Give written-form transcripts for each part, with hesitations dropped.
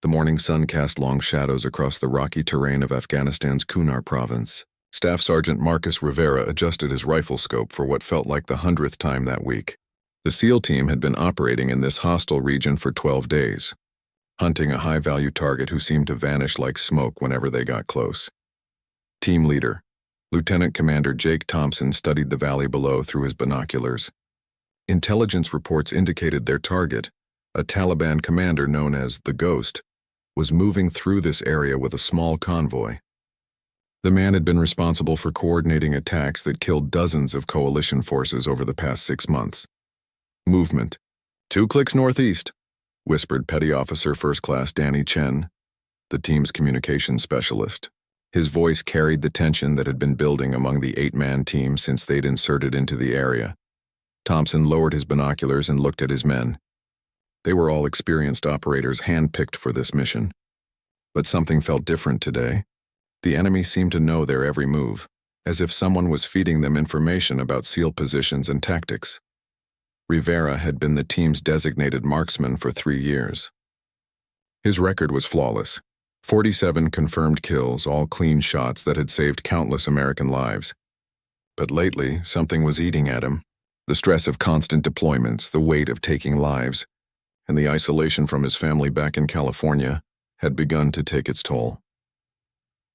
The morning sun cast long shadows across the rocky terrain of Afghanistan's Kunar province. Staff Sergeant Marcus Rivera adjusted his rifle scope for what felt like the 100th time that week. The SEAL team had been operating in this hostile region for 12 days, hunting a high-value target who seemed to vanish like smoke whenever they got close. Team leader, Lieutenant Commander Jake Thompson, studied the valley below through his binoculars. Intelligence reports indicated their target, a Taliban commander known as the Ghost, was moving through this area with a small convoy. The man had been responsible for coordinating attacks that killed dozens of coalition forces over the past 6 months. Movement. 2 clicks northeast, whispered Petty Officer First Class Danny Chen, the team's communications specialist. His voice carried the tension that had been building among the 8-man team since they'd inserted into the area. Thompson lowered his binoculars and looked at his men. They were all experienced operators handpicked for this mission. But something felt different today. The enemy seemed to know their every move, as if someone was feeding them information about SEAL positions and tactics. Rivera had been the team's designated marksman for 3 years. His record was flawless. 47 confirmed kills, all clean shots that had saved countless American lives. But lately, something was eating at him. The stress of constant deployments, the weight of taking lives, and the isolation from his family back in California had begun to take its toll.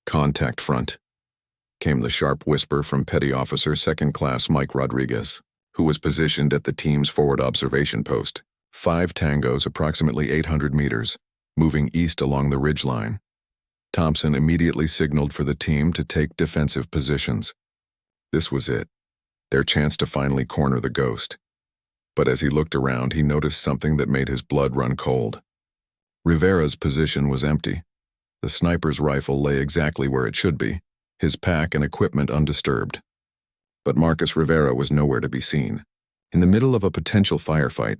"Contact front," came the sharp whisper from Petty Officer Second Class Mike Rodriguez, who was positioned at the team's forward observation post, 5 tangos approximately 800 meters, moving east along the ridgeline. Thompson immediately signaled for the team to take defensive positions. This was it, their chance to finally corner the Ghost. But as he looked around, he noticed something that made his blood run cold. Rivera's position was empty. The sniper's rifle lay exactly where it should be, his pack and equipment undisturbed. But Marcus Rivera was nowhere to be seen. In the middle of a potential firefight,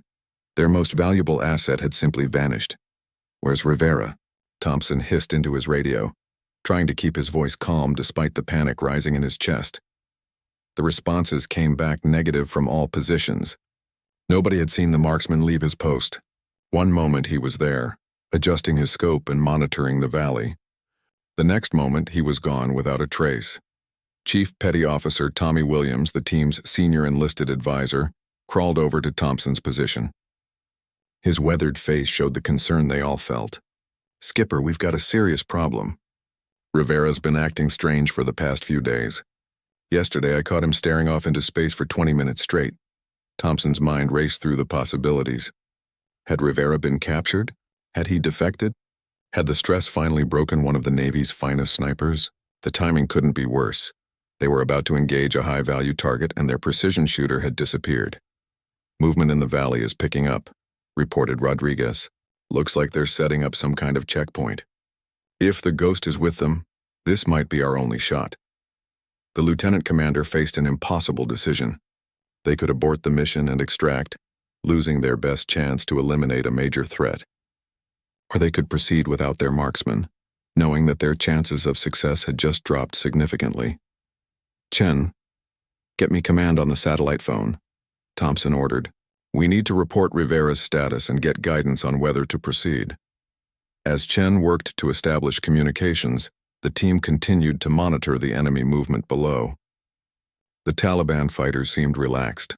their most valuable asset had simply vanished. "Where's Rivera?" Thompson hissed into his radio, trying to keep his voice calm despite the panic rising in his chest. The responses came back negative from all positions. Nobody had seen the marksman leave his post. One moment he was there, adjusting his scope and monitoring the valley. The next moment he was gone without a trace. Chief Petty Officer Tommy Williams, the team's senior enlisted advisor, crawled over to Thompson's position. His weathered face showed the concern they all felt. "Skipper, we've got a serious problem. Rivera's been acting strange for the past few days. Yesterday I caught him staring off into space for 20 minutes straight." Thompson's mind raced through the possibilities. Had Rivera been captured? Had he defected? Had the stress finally broken one of the Navy's finest snipers? The timing couldn't be worse. They were about to engage a high-value target and their precision shooter had disappeared. "Movement in the valley is picking up," reported Rodriguez. "Looks like they're setting up some kind of checkpoint. If the Ghost is with them, this might be our only shot." The lieutenant commander faced an impossible decision. They could abort the mission and extract, losing their best chance to eliminate a major threat. Or they could proceed without their marksman, knowing that their chances of success had just dropped significantly. "Chen, get me command on the satellite phone," Thompson ordered. "We need to report Rivera's status and get guidance on whether to proceed." As Chen worked to establish communications, the team continued to monitor the enemy movement below. The Taliban fighters seemed relaxed,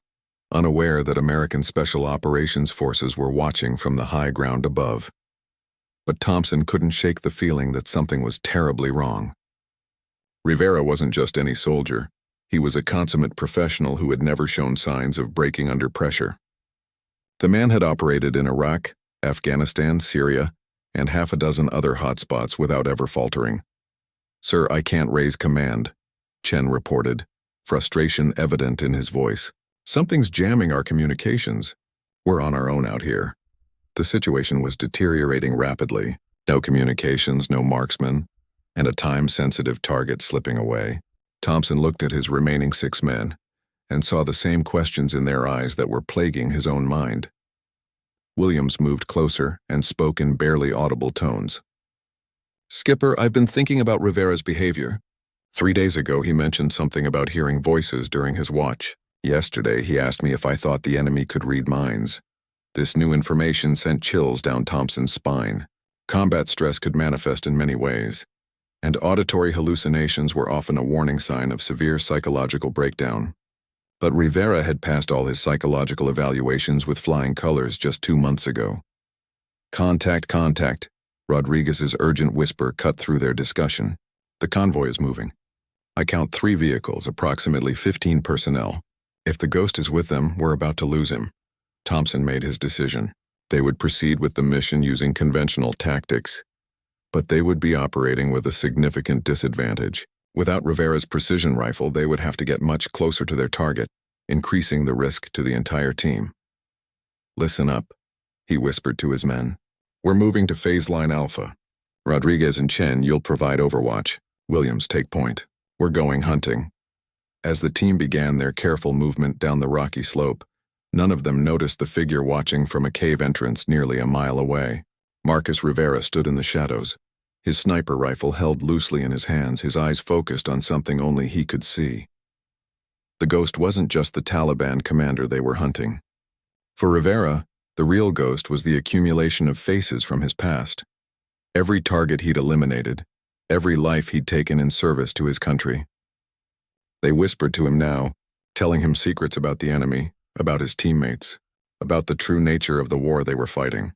unaware that American Special Operations Forces were watching from the high ground above. But Thompson couldn't shake the feeling that something was terribly wrong. Rivera wasn't just any soldier. He was a consummate professional who had never shown signs of breaking under pressure. The man had operated in Iraq, Afghanistan, Syria, and half a dozen other hotspots without ever faltering. "Sir, I can't raise command," Chen reported, frustration evident in his voice. "Something's jamming our communications. We're on our own out here." The situation was deteriorating rapidly. No communications, no marksman, and a time-sensitive target slipping away. Thompson looked at his remaining 6 men and saw the same questions in their eyes that were plaguing his own mind. Williams moved closer and spoke in barely audible tones. "Skipper, I've been thinking about Rivera's behavior. 3 days ago he mentioned something about hearing voices during his watch. Yesterday he asked me if I thought the enemy could read minds. This new information sent chills down Thompson's spine. Combat stress could manifest in many ways, and auditory hallucinations were often a warning sign of severe psychological breakdown. But Rivera had passed all his psychological evaluations with flying colors just 2 months ago. Contact, contact. Rodriguez's urgent whisper cut through their discussion. The convoy is moving. I count 3 vehicles, approximately 15 personnel. If the ghost is with them, we're about to lose him. Thompson made his decision. They would proceed with the mission using conventional tactics, but they would be operating with a significant disadvantage. Without Rivera's precision rifle, they would have to get much closer to their target, increasing the risk to the entire team. Listen up, he whispered to his men. We're moving to phase line Alpha. Rodriguez and Chen, you'll provide overwatch. Williams, take point. We're going hunting. As the team began their careful movement down the rocky slope, none of them noticed the figure watching from a cave entrance nearly a mile away. Marcus Rivera stood in the shadows, his sniper rifle held loosely in his hands, his eyes focused on something only he could see. The ghost wasn't just the Taliban commander they were hunting. For Rivera, the real ghost was the accumulation of faces from his past. Every target he'd eliminated, every life he'd taken in service to his country. They whispered to him now, telling him secrets about the enemy, about his teammates, about the true nature of the war they were fighting.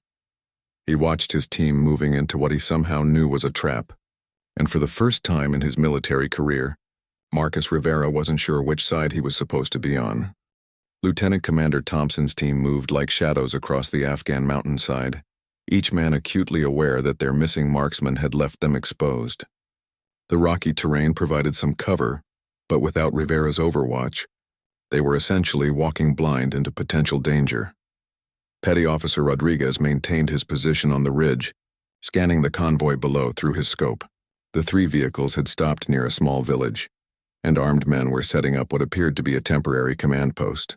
He watched his team moving into what he somehow knew was a trap, and for the first time in his military career, Marcus Rivera wasn't sure which side he was supposed to be on. Lieutenant Commander Thompson's team moved like shadows across the Afghan mountainside, each man acutely aware that their missing marksman had left them exposed. The rocky terrain provided some cover, but without Rivera's overwatch, they were essentially walking blind into potential danger. Petty Officer Rodriguez maintained his position on the ridge, scanning the convoy below through his scope. The 3 vehicles had stopped near a small village, and armed men were setting up what appeared to be a temporary command post.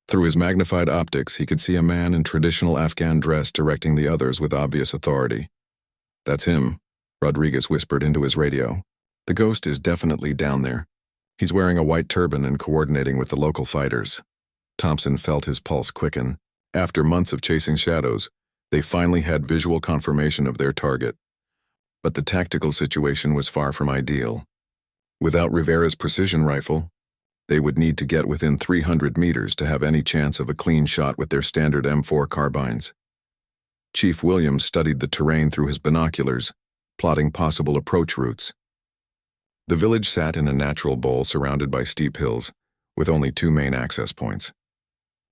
Through his magnified optics, he could see a man in traditional Afghan dress directing the others with obvious authority. That's him, Rodriguez whispered into his radio. The ghost is definitely down there. He's wearing a white turban and coordinating with the local fighters. Thompson felt his pulse quicken. After months of chasing shadows, they finally had visual confirmation of their target. But the tactical situation was far from ideal. Without Rivera's precision rifle, they would need to get within 300 meters to have any chance of a clean shot with their standard M4 carbines. Chief Williams studied the terrain through his binoculars, plotting possible approach routes. The village sat in a natural bowl surrounded by steep hills, with only 2 main access points.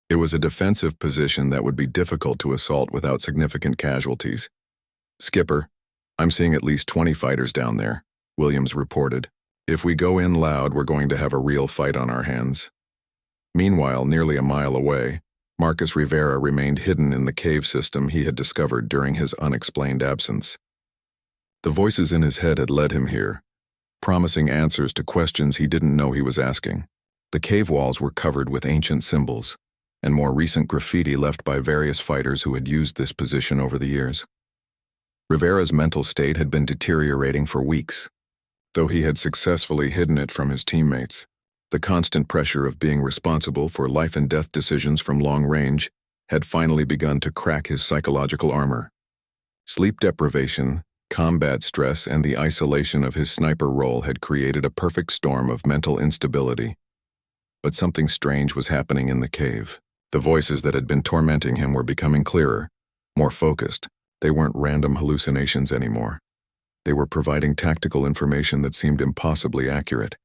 It was a defensive position that would be difficult to assault without significant casualties. Skipper, I'm seeing at least 20 fighters down there, Williams reported. If we go in loud, we're going to have a real fight on our hands. Meanwhile, nearly a mile away, Marcus Rivera remained hidden in the cave system he had discovered during his unexplained absence. The voices in his head had led him here, promising answers to questions he didn't know he was asking. The cave walls were covered with ancient symbols, and more recent graffiti left by various fighters who had used this position over the years. Rivera's mental state had been deteriorating for weeks. Though he had successfully hidden it from his teammates, the constant pressure of being responsible for life-and-death decisions from long range had finally begun to crack his psychological armor. Sleep deprivation, combat stress, and the isolation of his sniper role had created a perfect storm of mental instability. But something strange was happening in the cave. The voices that had been tormenting him were becoming clearer, more focused. They weren't random hallucinations anymore. They were providing tactical information that seemed impossibly accurate.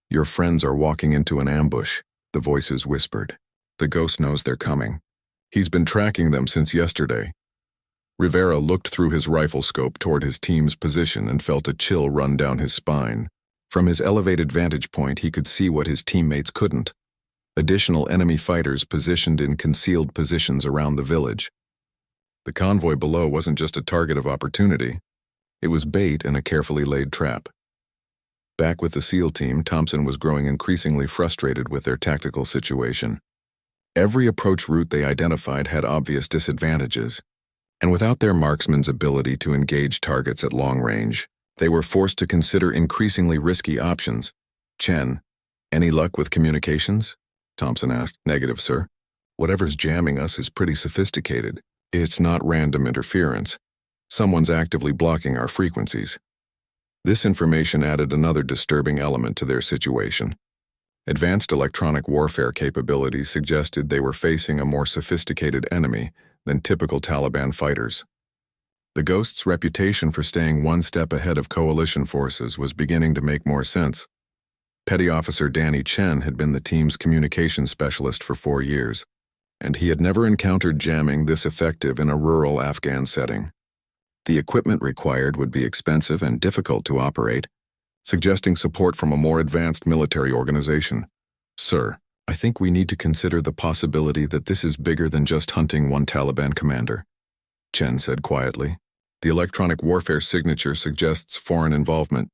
Your friends are walking into an ambush, the voices whispered. The ghost knows they're coming. He's been tracking them since yesterday. Rivera looked through his rifle scope toward his team's position and felt a chill run down his spine. From his elevated vantage point, he could see what his teammates couldn't. Additional enemy fighters positioned in concealed positions around the village. The convoy below wasn't just a target of opportunity. It was bait in a carefully laid trap. Back with the SEAL team, Thompson was growing increasingly frustrated with their tactical situation. Every approach route they identified had obvious disadvantages, and without their marksman's ability to engage targets at long range, they were forced to consider increasingly risky options. Chen, any luck with communications? Thompson asked. Negative, sir. Whatever's jamming us is pretty sophisticated. It's not random interference. Someone's actively blocking our frequencies. This information added another disturbing element to their situation. Advanced electronic warfare capabilities suggested they were facing a more sophisticated enemy than typical Taliban fighters. The Ghost's reputation for staying one step ahead of coalition forces was beginning to make more sense. Petty Officer Danny Chen had been the team's communications specialist for 4 years, and he had never encountered jamming this effective in a rural Afghan setting. The equipment required would be expensive and difficult to operate, suggesting support from a more advanced military organization. "Sir, I think we need to consider the possibility that this is bigger than just hunting one Taliban commander," Chen said quietly. "The electronic warfare signature suggests foreign involvement,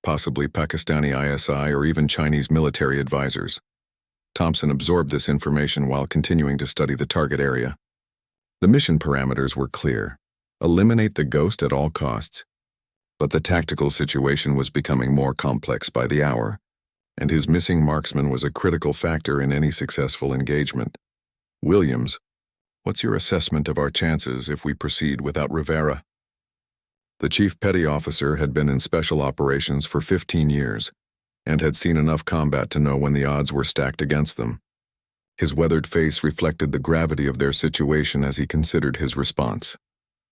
possibly Pakistani ISI or even Chinese military advisors." Thompson absorbed this information while continuing to study the target area. The mission parameters were clear: eliminate the Ghost at all costs. But the tactical situation was becoming more complex by the hour, and his missing marksman was a critical factor in any successful engagement. "Williams, what's your assessment of our chances if we proceed without Rivera?" The chief petty officer had been in special operations for 15 years and had seen enough combat to know when the odds were stacked against them. His weathered face reflected the gravity of their situation as he considered his response.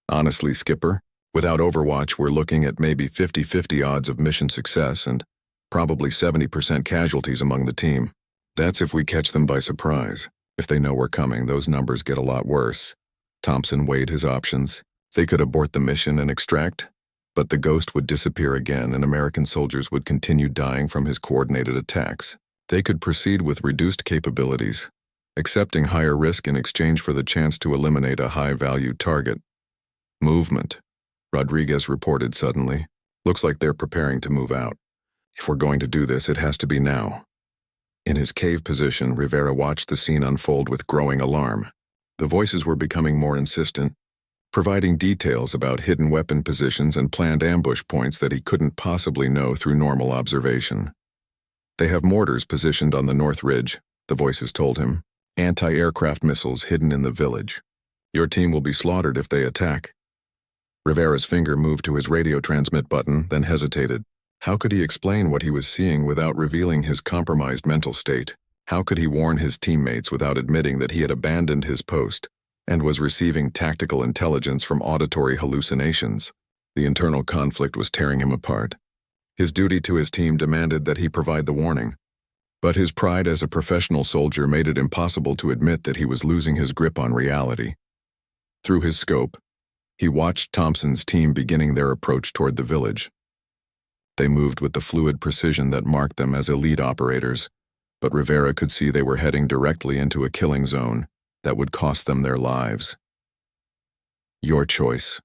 "Honestly, Skipper, without Overwatch, we're looking at maybe 50-50 odds of mission success and probably 70% casualties among the team. That's if we catch them by surprise. If they know we're coming, those numbers get a lot worse." Thompson weighed his options. They could abort the mission and extract, but the Ghost would disappear again and American soldiers would continue dying from his coordinated attacks. They could proceed with reduced capabilities, accepting higher risk in exchange for the chance to eliminate a high-value target. "Movement," Rodriguez reported suddenly. "Looks like they're preparing to move out. If we're going to do this, it has to be now." In his cave position, Rivera watched the scene unfold with growing alarm. The voices were becoming more insistent, providing details about hidden weapon positions and planned ambush points that he couldn't possibly know through normal observation. "They have mortars positioned on the north ridge," the voices told him. "Anti-aircraft missiles hidden in the village. Your team will be slaughtered if they attack." Rivera's finger moved to his radio transmit button, then hesitated. How could he explain what he was seeing without revealing his compromised mental state? How could he warn his teammates without admitting that he had abandoned his post and was receiving tactical intelligence from auditory hallucinations? The internal conflict was tearing him apart. His duty to his team demanded that he provide the warning, but his pride as a professional soldier made it impossible to admit that he was losing his grip on reality. Through his scope, he watched Thompson's team beginning their approach toward the village. They moved with the fluid precision that marked them as elite operators, but Rivera could see they were heading directly into a killing zone that would cost them their lives. "Your choice,"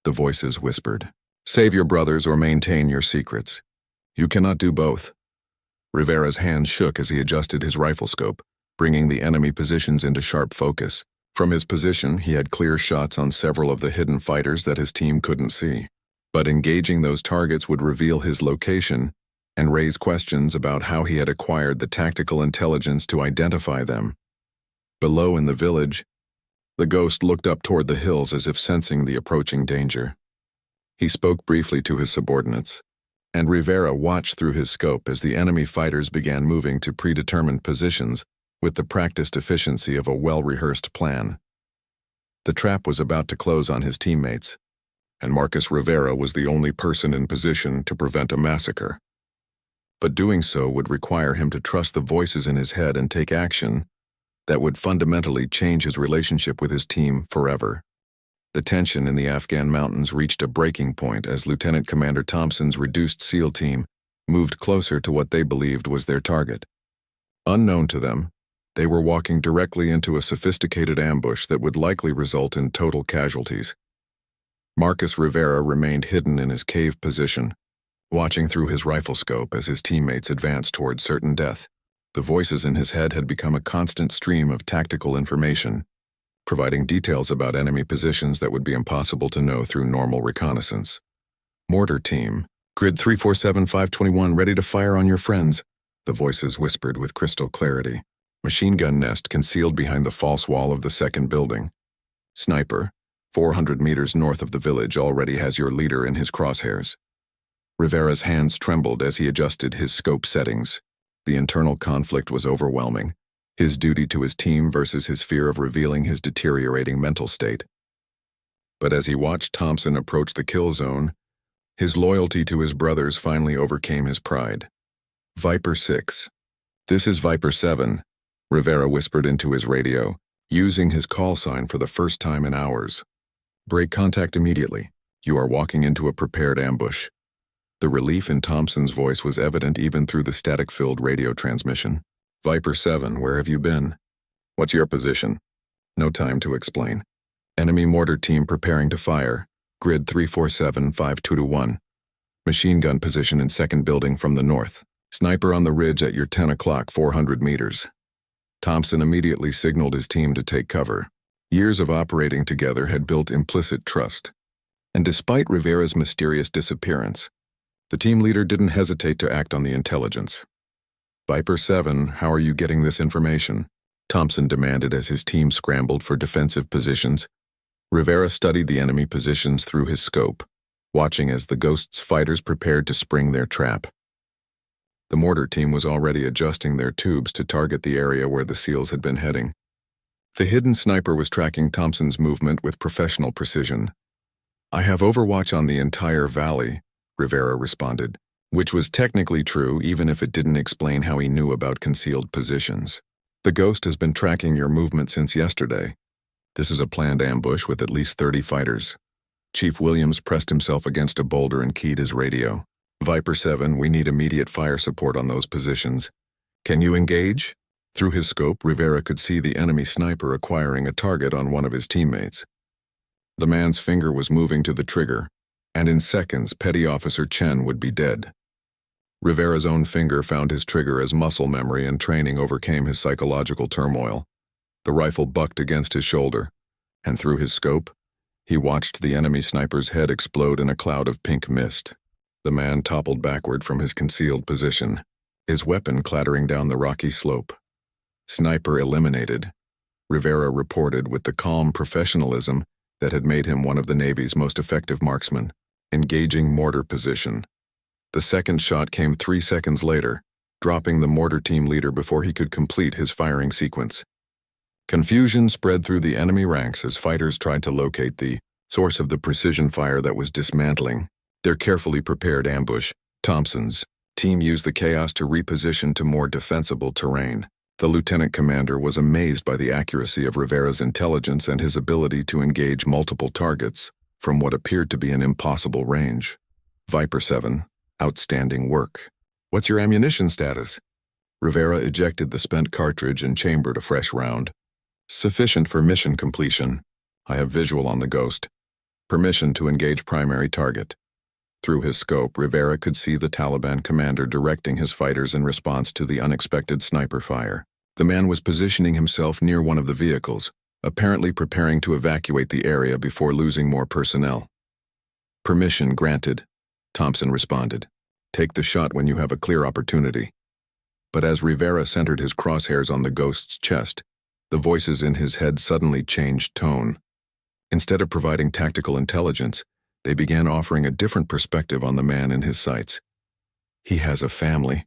the voices whispered. "Save your brothers or maintain your secrets. You cannot do both." Rivera's hands shook as he adjusted his rifle scope, bringing the enemy positions into sharp focus. From his position, he had clear shots on several of the hidden fighters that his team couldn't see. But engaging those targets would reveal his location and raise questions about how he had acquired the tactical intelligence to identify them. Below in the village, the Ghost looked up toward the hills as if sensing the approaching danger. He spoke briefly to his subordinates, and Rivera watched through his scope as the enemy fighters began moving to predetermined positions with the practiced efficiency of a well-rehearsed plan. The trap was about to close on his teammates, and Marcus Rivera was the only person in position to prevent a massacre. But doing so would require him to trust the voices in his head and take action that would fundamentally change his relationship with his team forever. The tension in the Afghan mountains reached a breaking point as Lieutenant Commander Thompson's reduced SEAL team moved closer to what they believed was their target. Unknown to them, they were walking directly into a sophisticated ambush that would likely result in total casualties. Marcus Rivera remained hidden in his cave position, watching through his rifle scope as his teammates advanced toward certain death. The voices in his head had become a constant stream of tactical information, providing details about enemy positions that would be impossible to know through normal reconnaissance. "Mortar team, grid 347521 ready to fire on your friends," the voices whispered with crystal clarity. "Machine gun nest concealed behind the false wall of the second building. Sniper, 400 meters north of the village already has your leader in his crosshairs. Rivera's hands trembled as he adjusted his scope settings. The internal conflict was overwhelming. His duty to his team versus his fear of revealing his deteriorating mental state. But as he watched Thompson approach the kill zone, his loyalty to his brothers finally overcame his pride. Viper 6. This is Viper 7, Rivera whispered into his radio, using his call sign for the first time in hours. Break contact immediately. You are walking into a prepared ambush. The relief in Thompson's voice was evident even through the static-filled radio transmission. Viper 7, where have you been? What's your position? No time to explain. Enemy mortar team preparing to fire. Grid 347-5221. Machine gun position in second building from the north. Sniper on the ridge at your 10 o'clock, 400 meters. Thompson immediately signaled his team to take cover. Years of operating together had built implicit trust. And despite Rivera's mysterious disappearance, the team leader didn't hesitate to act on the intelligence. Viper 7, how are you getting this information? Thompson demanded as his team scrambled for defensive positions. Rivera studied the enemy positions through his scope, watching as the Ghost's fighters prepared to spring their trap. The mortar team was already adjusting their tubes to target the area where the SEALs had been heading. The hidden sniper was tracking Thompson's movement with professional precision. I have overwatch on the entire valley, Rivera responded, which was technically true even if it didn't explain how he knew about concealed positions. The Ghost has been tracking your movement since yesterday. This is a planned ambush with at least 30 fighters. Chief Williams pressed himself against a boulder and keyed his radio. Viper 7, we need immediate fire support on those positions. Can you engage? Through his scope, Rivera could see the enemy sniper acquiring a target on one of his teammates. The man's finger was moving to the trigger, and in seconds, Petty Officer Chen would be dead. Rivera's own finger found his trigger as muscle memory and training overcame his psychological turmoil. The rifle bucked against his shoulder, and through his scope, he watched the enemy sniper's head explode in a cloud of pink mist. The man toppled backward from his concealed position, his weapon clattering down the rocky slope. Sniper eliminated, Rivera reported with the calm professionalism that had made him one of the Navy's most effective marksmen. Engaging mortar position. The second shot came 3 seconds later, dropping the mortar team leader before he could complete his firing sequence. Confusion spread through the enemy ranks as fighters tried to locate the source of the precision fire that was dismantling their carefully prepared ambush. Thompson's team used the chaos to reposition to more defensible terrain. The lieutenant commander was amazed by the accuracy of Rivera's intelligence and his ability to engage multiple targets from what appeared to be an impossible range. Viper 7, outstanding work. What's your ammunition status? Rivera ejected the spent cartridge and chambered a fresh round. Sufficient for mission completion. I have visual on the Ghost. Permission to engage primary target. Through his scope, Rivera could see the Taliban commander directing his fighters in response to the unexpected sniper fire. The man was positioning himself near one of the vehicles, apparently preparing to evacuate the area before losing more personnel. Permission granted, Thompson responded. Take the shot when you have a clear opportunity. But as Rivera centered his crosshairs on the Ghost's chest, the voices in his head suddenly changed tone. Instead of providing tactical intelligence, they began offering a different perspective on the man in his sights. He has a family,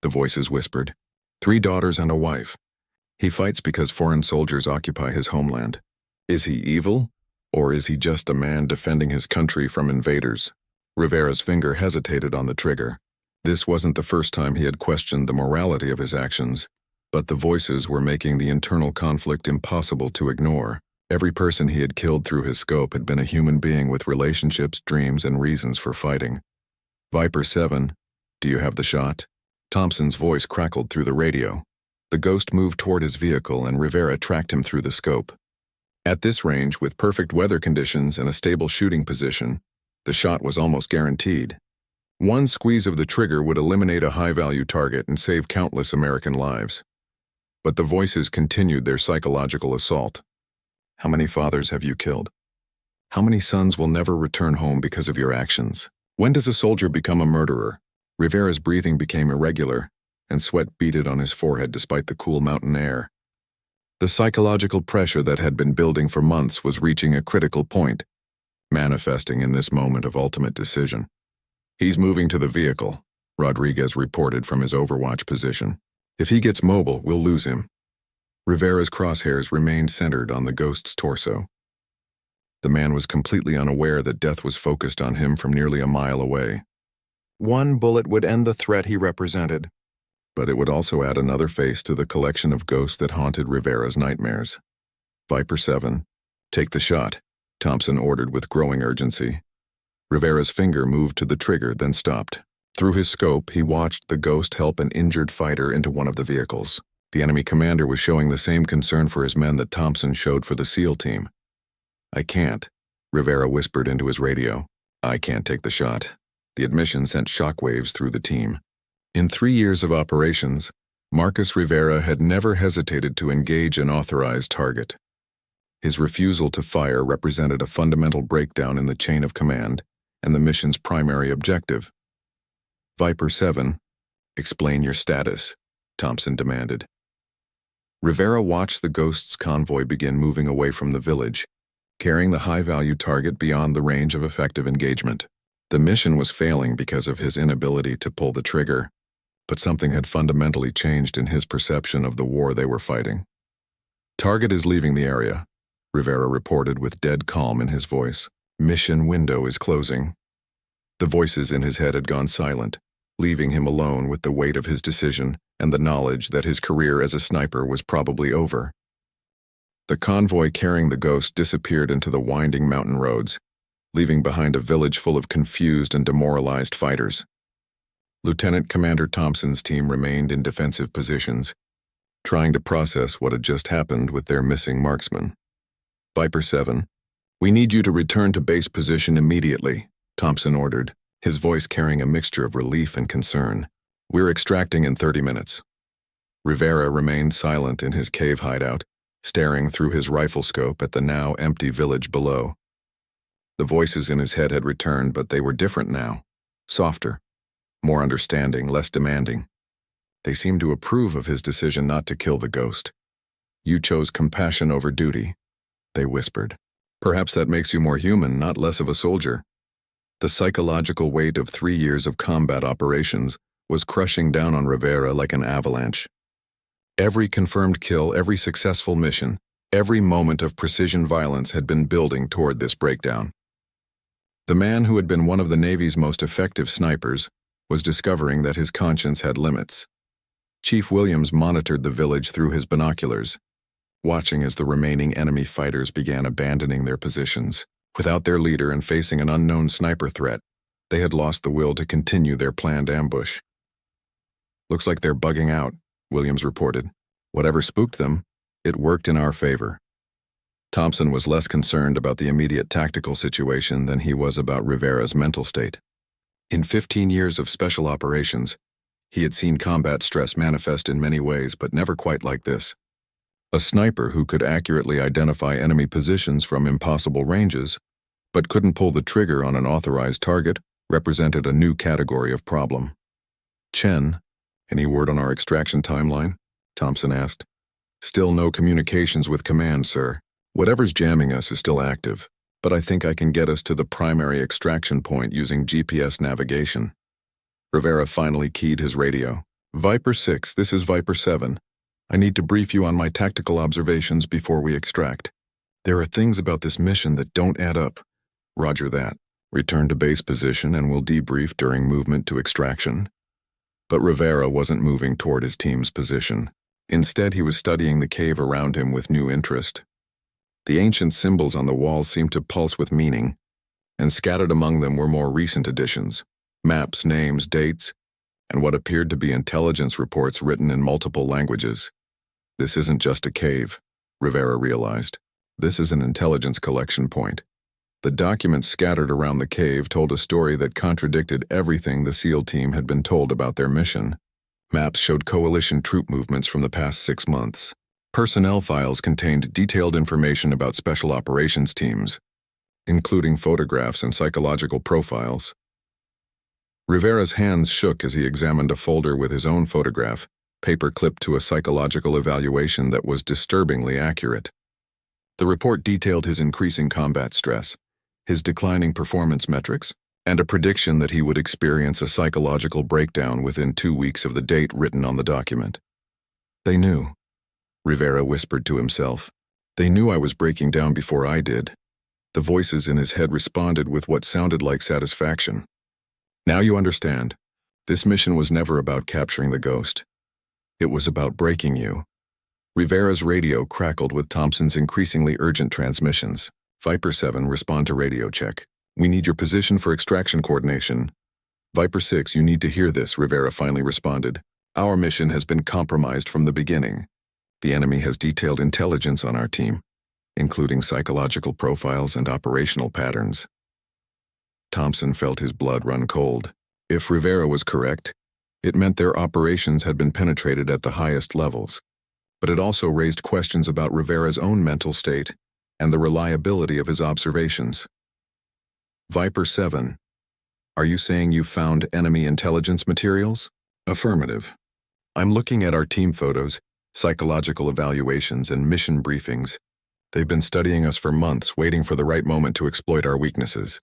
the voices whispered. 3 daughters and a wife. He fights because foreign soldiers occupy his homeland. Is he evil, or is he just a man defending his country from invaders? Rivera's finger hesitated on the trigger. This wasn't the first time he had questioned the morality of his actions, but the voices were making the internal conflict impossible to ignore. Every person he had killed through his scope had been a human being with relationships, dreams, and reasons for fighting. Viper 7, do you have the shot? Thompson's voice crackled through the radio. The Ghost moved toward his vehicle and Rivera tracked him through the scope. At this range, with perfect weather conditions and a stable shooting position, the shot was almost guaranteed. One squeeze of the trigger would eliminate a high-value target and save countless American lives. But the voices continued their psychological assault. How many fathers have you killed? How many sons will never return home because of your actions? When does a soldier become a murderer? Rivera's breathing became irregular, and sweat beaded on his forehead despite the cool mountain air. The psychological pressure that had been building for months was reaching a critical point, manifesting in this moment of ultimate decision. "He's moving to the vehicle," Rodriguez reported from his overwatch position. "If he gets mobile, we'll lose him." Rivera's crosshairs remained centered on the ghost's torso. The man was completely unaware that death was focused on him from nearly a mile away. One bullet would end the threat he represented, but it would also add another face to the collection of ghosts that haunted Rivera's nightmares. "Viper 7, take the shot," Thompson ordered with growing urgency. Rivera's finger moved to the trigger, then stopped. Through his scope, he watched the ghost help an injured fighter into one of the vehicles. The enemy commander was showing the same concern for his men that Thompson showed for the SEAL team. "I can't," Rivera whispered into his radio. "I can't take the shot." The admission sent shockwaves through the team. In 3 years of operations, Marcus Rivera had never hesitated to engage an authorized target. His refusal to fire represented a fundamental breakdown in the chain of command and the mission's primary objective. "Viper 7, explain your status," Thompson demanded. Rivera watched the ghost's convoy begin moving away from the village, carrying the high-value target beyond the range of effective engagement. The mission was failing because of his inability to pull the trigger, but something had fundamentally changed in his perception of the war they were fighting. "Target is leaving the area," Rivera reported with dead calm in his voice. "Mission window is closing." The voices in his head had gone silent, leaving him alone with the weight of his decision and the knowledge that his career as a sniper was probably over. The convoy carrying the ghost disappeared into the winding mountain roads, leaving behind a village full of confused and demoralized fighters. Lieutenant Commander Thompson's team remained in defensive positions, trying to process what had just happened with their missing marksman. "Viper 7, we need you to return to base position immediately," Thompson ordered, his voice carrying a mixture of relief and concern. "We're extracting in 30 minutes. Rivera remained silent in his cave hideout, staring through his rifle scope at the now empty village below. The voices in his head had returned, but they were different now, softer, more understanding, less demanding. They seemed to approve of his decision not to kill the ghost. "You chose compassion over duty," they whispered. "Perhaps that makes you more human, not less of a soldier." The psychological weight of 3 years of combat operations was crushing down on Rivera like an avalanche. Every confirmed kill, every successful mission, every moment of precision violence had been building toward this breakdown. The man who had been one of the Navy's most effective snipers was discovering that his conscience had limits. Chief Williams monitored the village through his binoculars, watching as the remaining enemy fighters began abandoning their positions. Without their leader and facing an unknown sniper threat, they had lost the will to continue their planned ambush. "Looks like they're bugging out," Williams reported. "Whatever spooked them, it worked in our favor." Thompson was less concerned about the immediate tactical situation than he was about Rivera's mental state. In 15 years of special operations, he had seen combat stress manifest in many ways, but never quite like this. A sniper who could accurately identify enemy positions from impossible ranges, but couldn't pull the trigger on an authorized target, represented a new category of problem. "Chen, any word on our extraction timeline?" Thompson asked. "Still no communications with command, sir. Whatever's jamming us is still active, but I think I can get us to the primary extraction point using GPS navigation." Rivera finally keyed his radio. "Viper 6, this is Viper 7. I need to brief you on my tactical observations before we extract. There are things about this mission that don't add up." "Roger that. Return to base position and we'll debrief during movement to extraction." But Rivera wasn't moving toward his team's position. Instead, he was studying the cave around him with new interest. The ancient symbols on the walls seemed to pulse with meaning, and scattered among them were more recent additions: maps, names, dates, and what appeared to be intelligence reports written in multiple languages. This isn't just a cave, Rivera realized. This is an intelligence collection point. The documents scattered around the cave told a story that contradicted everything the SEAL team had been told about their mission. Maps showed coalition troop movements from the past 6 months. Personnel files contained detailed information about special operations teams, including photographs and psychological profiles. Rivera's hands shook as he examined a folder with his own photograph paper clipped to a psychological evaluation that was disturbingly accurate. The report detailed his increasing combat stress, his declining performance metrics, and a prediction that he would experience a psychological breakdown within 2 weeks of the date written on the document. They knew, Rivera whispered to himself. They knew I was breaking down before I did. The voices in his head responded with what sounded like satisfaction. Now you understand. This mission was never about capturing the ghost. It was about breaking you. Rivera's radio crackled with Thompson's increasingly urgent transmissions. Viper 7, respond to radio check. We need your position for extraction coordination. Viper 6, you need to hear this, Rivera finally responded. Our mission has been compromised from the beginning. The enemy has detailed intelligence on our team, including psychological profiles and operational patterns. Thompson felt his blood run cold. If Rivera was correct, it meant their operations had been penetrated at the highest levels. But it also raised questions about Rivera's own mental state and the reliability of his observations. Viper 7, are you saying you found enemy intelligence materials? Affirmative. I'm looking at our team photos, psychological evaluations, and mission briefings. They've been studying us for months, waiting for the right moment to exploit our weaknesses.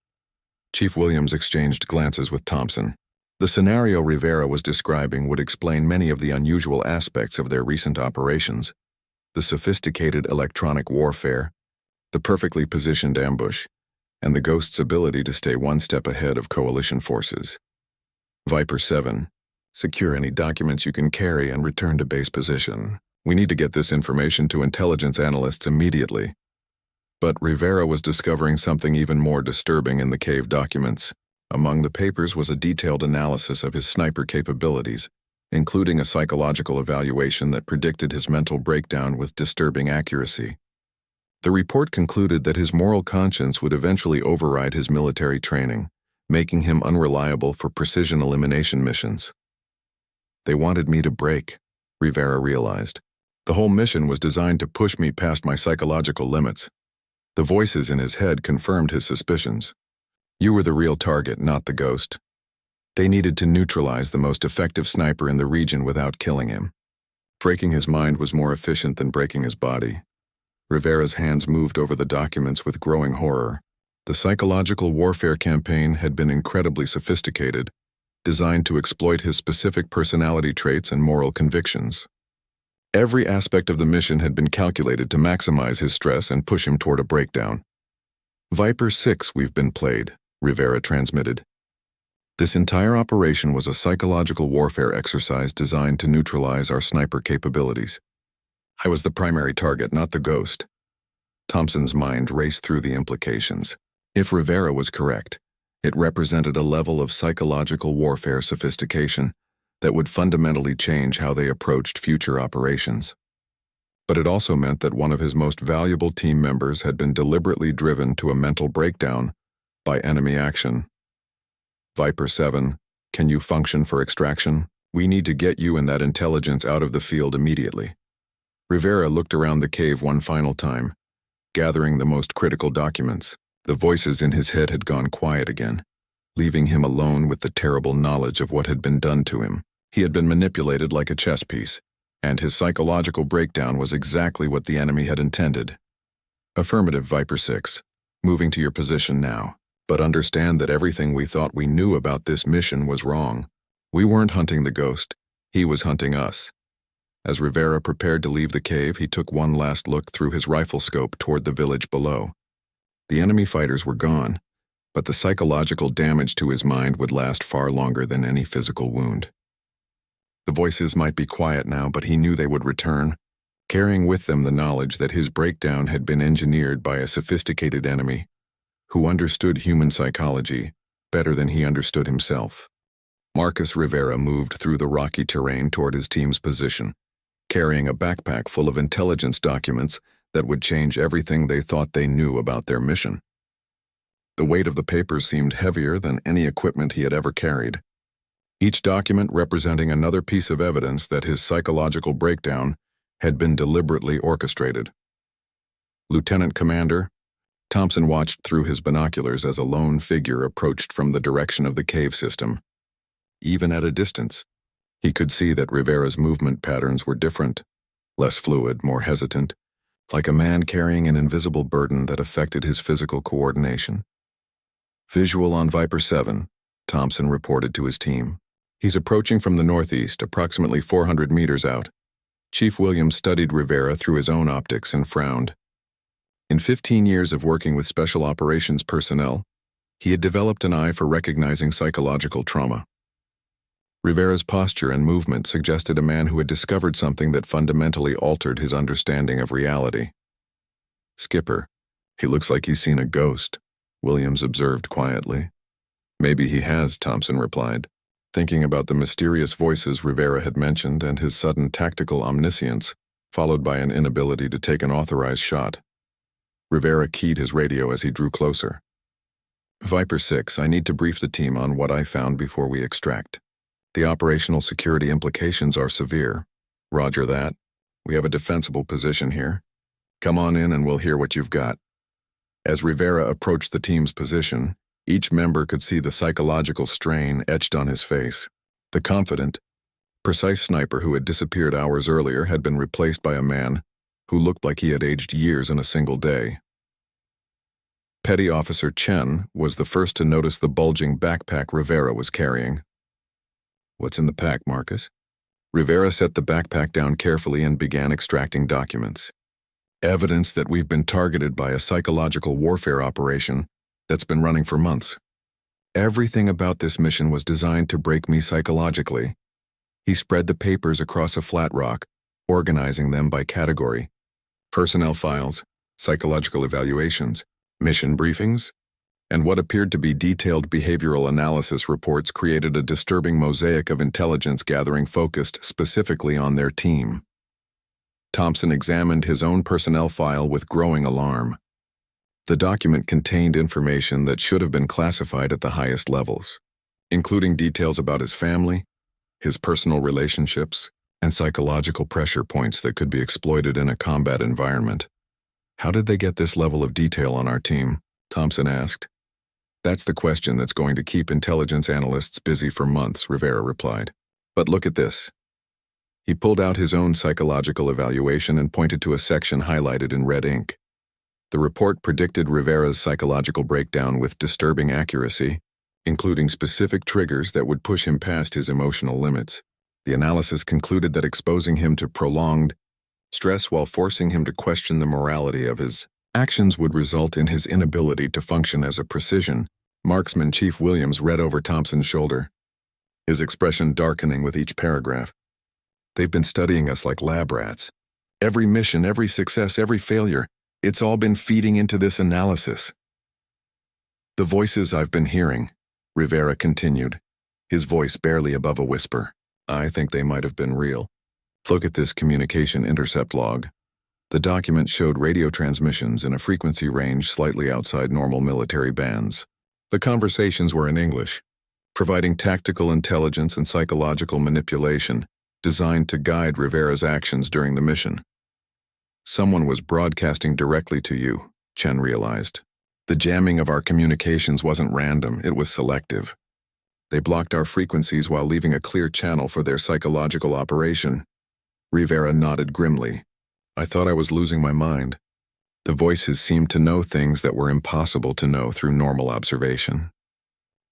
Chief Williams exchanged glances with Thompson. The scenario Rivera was describing would explain many of the unusual aspects of their recent operations. The sophisticated electronic warfare, the perfectly positioned ambush, and the Ghost's ability to stay one step ahead of coalition forces. Viper 7, secure any documents you can carry and return to base position. We need to get this information to intelligence analysts immediately. But Rivera was discovering something even more disturbing in the cave documents. Among the papers was a detailed analysis of his sniper capabilities, including a psychological evaluation that predicted his mental breakdown with disturbing accuracy. The report concluded that his moral conscience would eventually override his military training, making him unreliable for precision elimination missions. They wanted me to break, Rivera realized. The whole mission was designed to push me past my psychological limits. The voices in his head confirmed his suspicions. You were the real target, not the ghost. They needed to neutralize the most effective sniper in the region without killing him. Breaking his mind was more efficient than breaking his body. Rivera's hands moved over the documents with growing horror. The psychological warfare campaign had been incredibly sophisticated, designed to exploit his specific personality traits and moral convictions. Every aspect of the mission had been calculated to maximize his stress and push him toward a breakdown. Viper 6, we've been played, Rivera transmitted. This entire operation was a psychological warfare exercise designed to neutralize our sniper capabilities. I was the primary target, not the ghost. Thompson's mind raced through the implications. If Rivera was correct, it represented a level of psychological warfare sophistication that would fundamentally change how they approached future operations. But it also meant that one of his most valuable team members had been deliberately driven to a mental breakdown by enemy action. Viper 7, can you function for extraction? We need to get you and that intelligence out of the field immediately. Rivera looked around the cave one final time, gathering the most critical documents. The voices in his head had gone quiet again, leaving him alone with the terrible knowledge of what had been done to him. He had been manipulated like a chess piece, and his psychological breakdown was exactly what the enemy had intended. Affirmative, Viper 6. Moving to your position now. But understand that everything we thought we knew about this mission was wrong. We weren't hunting the ghost. He was hunting us. As Rivera prepared to leave the cave, he took one last look through his rifle scope toward the village below. The enemy fighters were gone, but the psychological damage to his mind would last far longer than any physical wound. The voices might be quiet now, but he knew they would return, carrying with them the knowledge that his breakdown had been engineered by a sophisticated enemy who understood human psychology better than he understood himself. Marcus Rivera moved through the rocky terrain toward his team's position, carrying a backpack full of intelligence documents that would change everything they thought they knew about their mission. The weight of the papers seemed heavier than any equipment he had ever carried, each document representing another piece of evidence that his psychological breakdown had been deliberately orchestrated. Lieutenant Commander, Thompson watched through his binoculars as a lone figure approached from the direction of the cave system. Even at a distance, He could see that Rivera's movement patterns were different, less fluid, more hesitant, like a man carrying an invisible burden that affected his physical coordination. Visual on Viper 7, Thompson reported to his team. He's approaching from the northeast, approximately 400 meters out. Chief Williams studied Rivera through his own optics and frowned. In 15 years of working with special operations personnel, he had developed an eye for recognizing psychological trauma. Rivera's posture and movement suggested a man who had discovered something that fundamentally altered his understanding of reality. "Skipper, he looks like he's seen a ghost," Williams observed quietly. "Maybe he has," Thompson replied, thinking about the mysterious voices Rivera had mentioned and his sudden tactical omniscience, followed by an inability to take an authorized shot. Rivera keyed his radio as he drew closer. "Viper 6, I need to brief the team on what I found before we extract. The operational security implications are severe." "Roger that. We have a defensible position here. Come on in and we'll hear what you've got." As Rivera approached the team's position, each member could see the psychological strain etched on his face. The confident, precise sniper who had disappeared hours earlier had been replaced by a man who looked like he had aged years in a single day. Petty Officer Chen was the first to notice the bulging backpack Rivera was carrying. "What's in the pack, Marcus?" Rivera set the backpack down carefully and began extracting documents. "Evidence that we've been targeted by a psychological warfare operation that's been running for months. Everything about this mission was designed to break me psychologically." He spread the papers across a flat rock, organizing them by category: personnel files, psychological evaluations, mission briefings, and what appeared to be detailed behavioral analysis reports created a disturbing mosaic of intelligence gathering focused specifically on their team. Thompson examined his own personnel file with growing alarm. The document contained information that should have been classified at the highest levels, including details about his family, his personal relationships, and psychological pressure points that could be exploited in a combat environment. "How did they get this level of detail on our team?" Thompson asked. "That's the question that's going to keep intelligence analysts busy for months," Rivera replied. "But look at this." He pulled out his own psychological evaluation and pointed to a section highlighted in red ink. The report predicted Rivera's psychological breakdown with disturbing accuracy, including specific triggers that would push him past his emotional limits. The analysis concluded that exposing him to prolonged stress while forcing him to question the morality of his actions would result in his inability to function as a precision marksman. Chief Williams read over Thompson's shoulder, his expression darkening with each paragraph. "They've been studying us like lab rats. Every mission, every success, every failure, it's all been feeding into this analysis." "The voices I've been hearing," Rivera continued, his voice barely above a whisper, "I think they might have been real. Look at this communication intercept log." The document showed radio transmissions in a frequency range slightly outside normal military bands. The conversations were in English, providing tactical intelligence and psychological manipulation designed to guide Rivera's actions during the mission. "Someone was broadcasting directly to you," Chen realized. "The jamming of our communications wasn't random, it was selective. They blocked our frequencies while leaving a clear channel for their psychological operation." Rivera nodded grimly. "I thought I was losing my mind." The voices seemed to know things that were impossible to know through normal observation.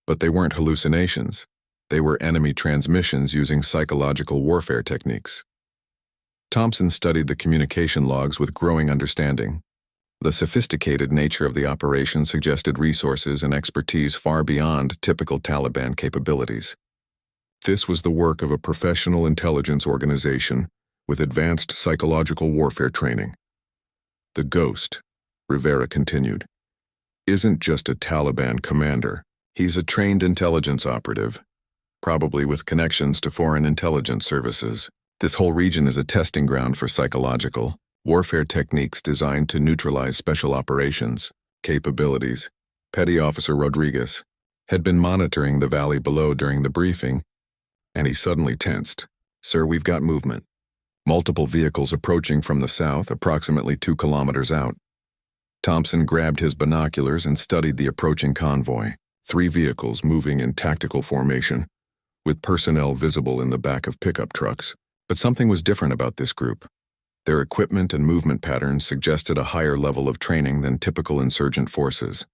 But they weren't hallucinations. They were enemy transmissions using psychological warfare techniques. Thompson studied the communication logs with growing understanding. The sophisticated nature of the operation suggested resources and expertise far beyond typical Taliban capabilities. This was the work of a professional intelligence organization with advanced psychological warfare training. "The Ghost," Rivera continued, "isn't just a Taliban commander. He's a trained intelligence operative, probably with connections to foreign intelligence services. This whole region is a testing ground for psychological warfare techniques designed to neutralize special operations capabilities." Petty Officer Rodriguez had been monitoring the valley below during the briefing, and he suddenly tensed. "Sir, we've got movement. Multiple vehicles approaching from the south, approximately 2 kilometers out." Thompson grabbed his binoculars and studied the approaching convoy. 3 vehicles moving in tactical formation, with personnel visible in the back of pickup trucks. But something was different about this group. Their equipment and movement patterns suggested a higher level of training than typical insurgent forces.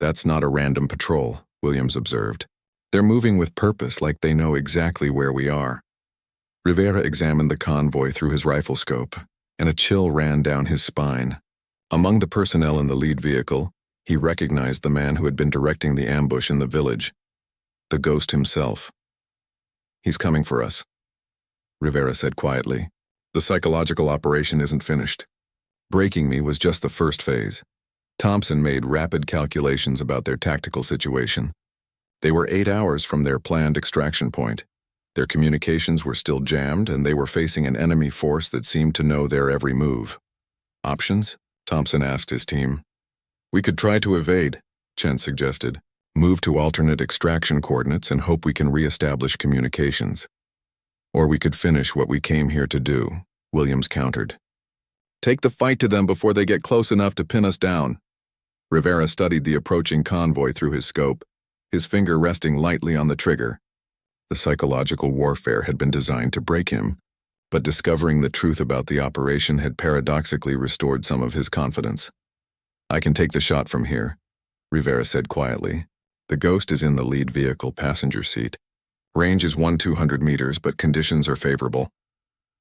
"That's not a random patrol," Williams observed. "They're moving with purpose, like they know exactly where we are." Rivera examined the convoy through his rifle scope, and a chill ran down his spine. Among the personnel in the lead vehicle, he recognized the man who had been directing the ambush in the village, the Ghost himself. "He's coming for us," Rivera said quietly. "The psychological operation isn't finished. Breaking me was just the first phase." Thompson made rapid calculations about their tactical situation. They were 8 hours from their planned extraction point. Their communications were still jammed, and they were facing an enemy force that seemed to know their every move. "Options?" Thompson asked his team. "We could try to evade," Chen suggested. "Move to alternate extraction coordinates and hope we can re-establish communications. Or we could finish what we came here to do," Williams countered. "Take the fight to them before they get close enough to pin us down." Rivera studied the approaching convoy through his scope, his finger resting lightly on the trigger. The psychological warfare had been designed to break him, but discovering the truth about the operation had paradoxically restored some of his confidence. "I can take the shot from here," Rivera said quietly. "The Ghost is in the lead vehicle passenger seat. Range is 200 meters, but conditions are favorable."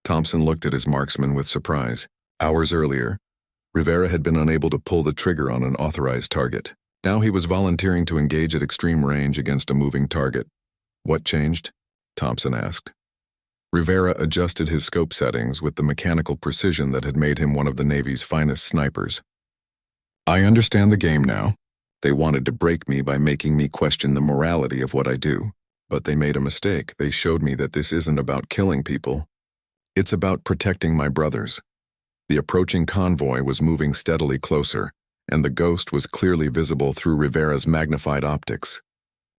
Thompson looked at his marksman with surprise. Hours earlier, Rivera had been unable to pull the trigger on an authorized target. Now he was volunteering to engage at extreme range against a moving target. "What changed?" Thompson asked. Rivera adjusted his scope settings with the mechanical precision that had made him one of the Navy's finest snipers. "I understand the game now. They wanted to break me by making me question the morality of what I do. But they made a mistake. They showed me that this isn't about killing people. It's about protecting my brothers." The approaching convoy was moving steadily closer, and the Ghost was clearly visible through Rivera's magnified optics.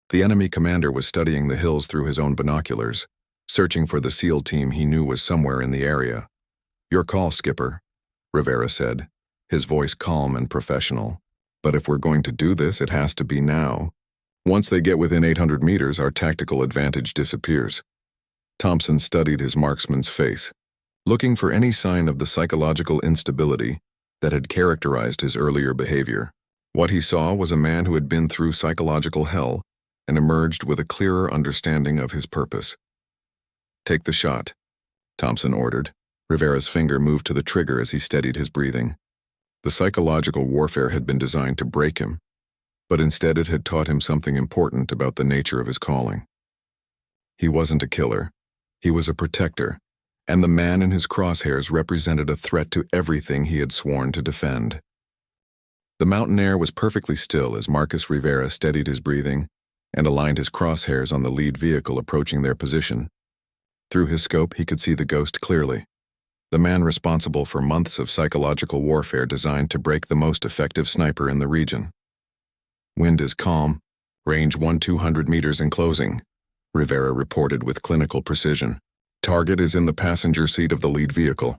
The enemy commander was studying the hills through his own binoculars, searching for the SEAL team he knew was somewhere in the area. "Your call, Skipper," Rivera said, his voice calm and professional. "But if we're going to do this, it has to be now. Once they get within 800 meters, our tactical advantage disappears." Thompson studied his marksman's face, looking for any sign of the psychological instability that had characterized his earlier behavior. What he saw was a man who had been through psychological hell and emerged with a clearer understanding of his purpose. "Take the shot," Thompson ordered. Rivera's finger moved to the trigger as he steadied his breathing. The psychological warfare had been designed to break him, but instead it had taught him something important about the nature of his calling. He wasn't a killer. He was a protector, and the man in his crosshairs represented a threat to everything he had sworn to defend. The mountain air was perfectly still as Marcus Rivera steadied his breathing and aligned his crosshairs on the lead vehicle approaching their position. Through his scope, he could see the Ghost clearly, the man responsible for months of psychological warfare designed to break the most effective sniper in the region. "Wind is calm. Range 200 meters in closing," Rivera reported with clinical precision. "Target is in the passenger seat of the lead vehicle,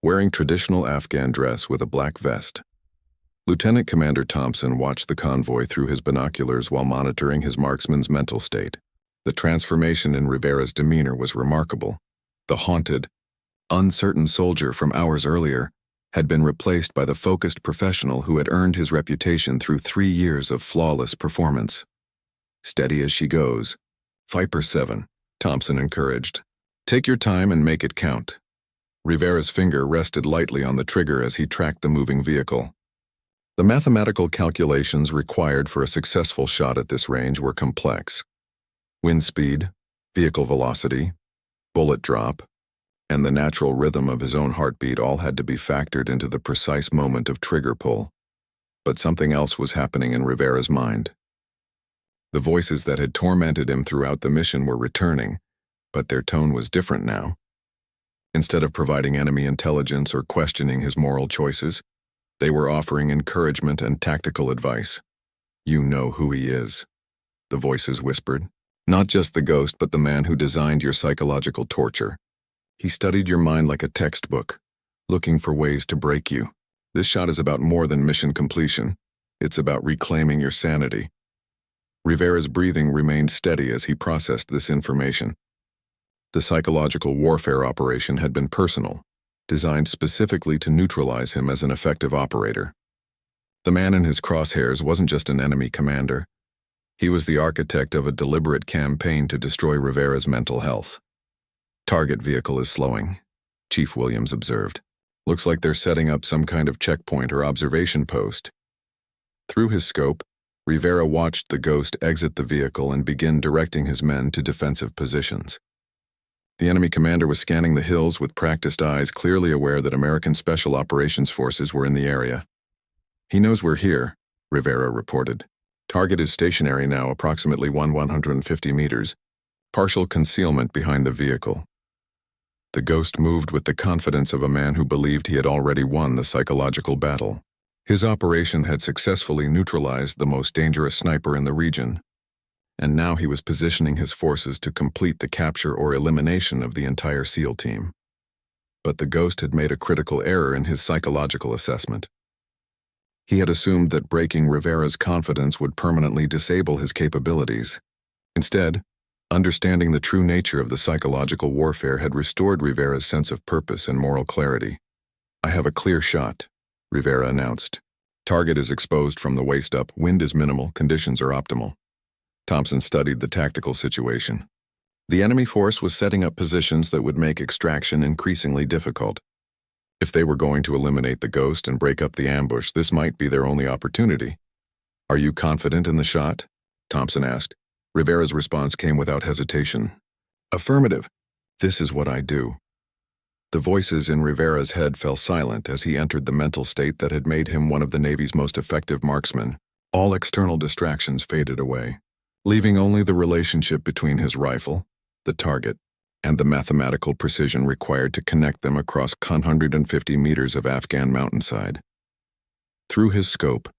wearing traditional Afghan dress with a black vest." Lieutenant Commander Thompson watched the convoy through his binoculars while monitoring his marksman's mental state. The transformation in Rivera's demeanor was remarkable. The haunted, uncertain soldier from hours earlier had been replaced by the focused professional who had earned his reputation through 3 years of flawless performance. "Steady as she goes. Viper 7, Thompson encouraged. "Take your time and make it count." Rivera's finger rested lightly on the trigger as he tracked the moving vehicle. The mathematical calculations required for a successful shot at this range were complex. Wind speed, vehicle velocity, bullet drop, and the natural rhythm of his own heartbeat all had to be factored into the precise moment of trigger pull. But something else was happening in Rivera's mind. The voices that had tormented him throughout the mission were returning, but their tone was different now. Instead of providing enemy intelligence or questioning his moral choices, they were offering encouragement and tactical advice. "You know who he is," the voices whispered. "Not just the Ghost, but the man who designed your psychological torture. He studied your mind like a textbook, looking for ways to break you. This shot is about more than mission completion. It's about reclaiming your sanity." Rivera's breathing remained steady as he processed this information. The psychological warfare operation had been personal, designed specifically to neutralize him as an effective operator. The man in his crosshairs wasn't just an enemy commander. He was the architect of a deliberate campaign to destroy Rivera's mental health. "Target vehicle is slowing," Chief Williams observed. "Looks like they're setting up some kind of checkpoint or observation post." Through his scope, Rivera watched the Ghost exit the vehicle and begin directing his men to defensive positions. The enemy commander was scanning the hills with practiced eyes, clearly aware that American Special Operations Forces were in the area. "He knows we're here," Rivera reported. "Target is stationary now, approximately 150 meters, partial concealment behind the vehicle." The Ghost moved with the confidence of a man who believed he had already won the psychological battle. His operation had successfully neutralized the most dangerous sniper in the region, and now he was positioning his forces to complete the capture or elimination of the entire SEAL team. But the Ghost had made a critical error in his psychological assessment. He had assumed that breaking Rivera's confidence would permanently disable his capabilities. Instead, understanding the true nature of the psychological warfare had restored Rivera's sense of purpose and moral clarity. "I have a clear shot," Rivera announced. "Target is exposed from the waist up, wind is minimal, conditions are optimal." Thompson studied the tactical situation. The enemy force was setting up positions that would make extraction increasingly difficult. If they were going to eliminate the Ghost and break up the ambush, this might be their only opportunity. "Are you confident in the shot?" Thompson asked. Rivera's response came without hesitation. "Affirmative. This is what I do." The voices in Rivera's head fell silent as he entered the mental state that had made him one of the Navy's most effective marksmen. All external distractions faded away, leaving only the relationship between his rifle, the target, and the mathematical precision required to connect them across 150 meters of Afghan mountainside. Through his scope,